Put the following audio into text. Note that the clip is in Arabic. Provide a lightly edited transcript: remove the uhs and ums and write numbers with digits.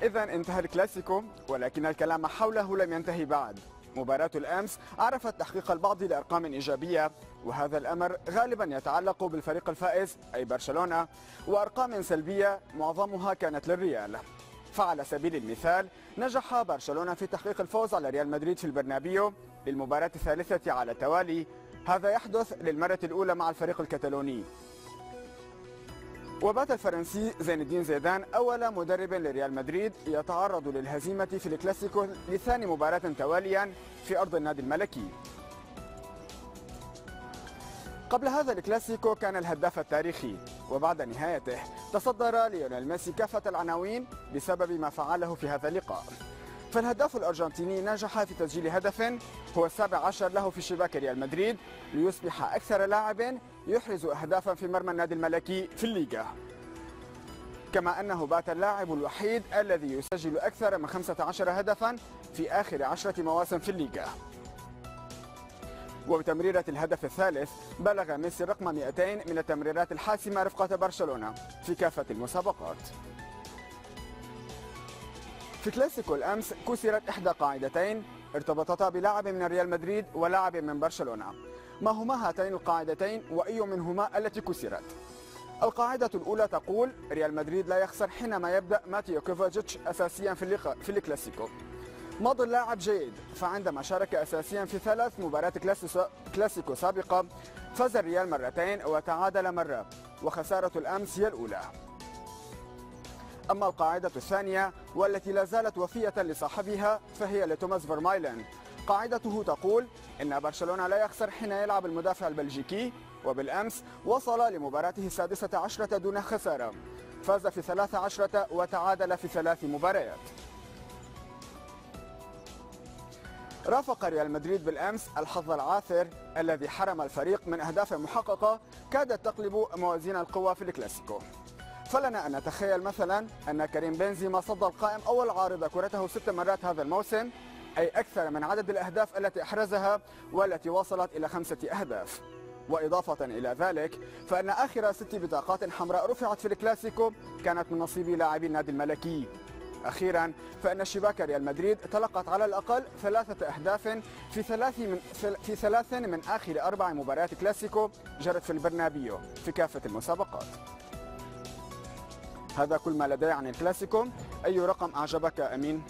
إذا انتهى الكلاسيكو، ولكن الكلام حوله لم ينتهي بعد. مباراة الأمس عرفت تحقيق البعض لأرقام إيجابية، وهذا الأمر غالبا يتعلق بالفريق الفائز أي برشلونة، وأرقام سلبية معظمها كانت للريال. فعلى سبيل المثال نجح برشلونة في تحقيق الفوز على ريال مدريد في البرنابيو للمباراة الثالثة على التوالي، هذا يحدث للمرة الأولى مع الفريق الكتالوني. وبات الفرنسي زين الدين زيدان أول مدرب لريال مدريد يتعرض للهزيمة في الكلاسيكو لثاني مباراة تواليا في أرض النادي الملكي. قبل هذا الكلاسيكو كان الهداف التاريخي، وبعد نهايته تصدر ليونيل ميسي كافة العناوين بسبب ما فعله في هذا اللقاء. فالهداف الأرجنتيني نجح في تسجيل هدف هو السابع عشر له في شباك ريال مدريد ليصبح أكثر لاعب يحرز أهدافا في مرمى النادي الملكي في الليغا، كما أنه بات اللاعب الوحيد الذي يسجل أكثر من 15 هدفا في آخر 10 مواسم في الليغا. وبتمريرة الهدف الثالث بلغ ميسي رقم 200 من التمريرات الحاسمة رفقة برشلونة في كافة المسابقات. في كلاسيكو الأمس كسرت إحدى قاعدتين ارتبطتا بلاعب من ريال مدريد ولاعب من برشلونة. ما هما هاتين القاعدتين وأي منهما التي كسرت؟ القاعدة الأولى تقول ريال مدريد لا يخسر حينما يبدأ ماتيو كوفاجيتش أساسيا في الكلاسيكو. ماضي اللاعب جيد، فعندما شارك أساسيا في 3 مباريات كلاسيكو سابقة فاز الريال مرتين وتعادل مرة، وخسارة الأمس هي الأولى. أما القاعدة الثانية والتي لا زالت وفية لصاحبها فهي لتوماس فيرمايلن. قاعدته تقول إن برشلونة لا يخسر حين يلعب المدافع البلجيكي، وبالأمس وصل لمباراته السادسة عشرة دون خسارة، فاز في 13 وتعادل في 3 مباريات. رافق ريال مدريد بالأمس الحظ العاثر الذي حرم الفريق من أهداف محققة كادت تقلب موازين القوى في الكلاسيكو. فلنا أن نتخيل مثلا أن كريم بنزيما صد القائم أول عارضة كرته 6 مرات هذا الموسم، أي أكثر من عدد الأهداف التي أحرزها والتي وصلت إلى 5 أهداف. وإضافة إلى ذلك فإن آخر 6 بطاقات حمراء رفعت في الكلاسيكو كانت من نصيب لاعبي النادي الملكي. أخيرا فإن شباك ريال مدريد تلقت على الأقل 3 أهداف في 3 من آخر 4 مباريات كلاسيكو جرت في البرنابيو في كافة المسابقات. هذا كل ما لدي عن الكلاسيكو. أي رقم أعجبك أمين؟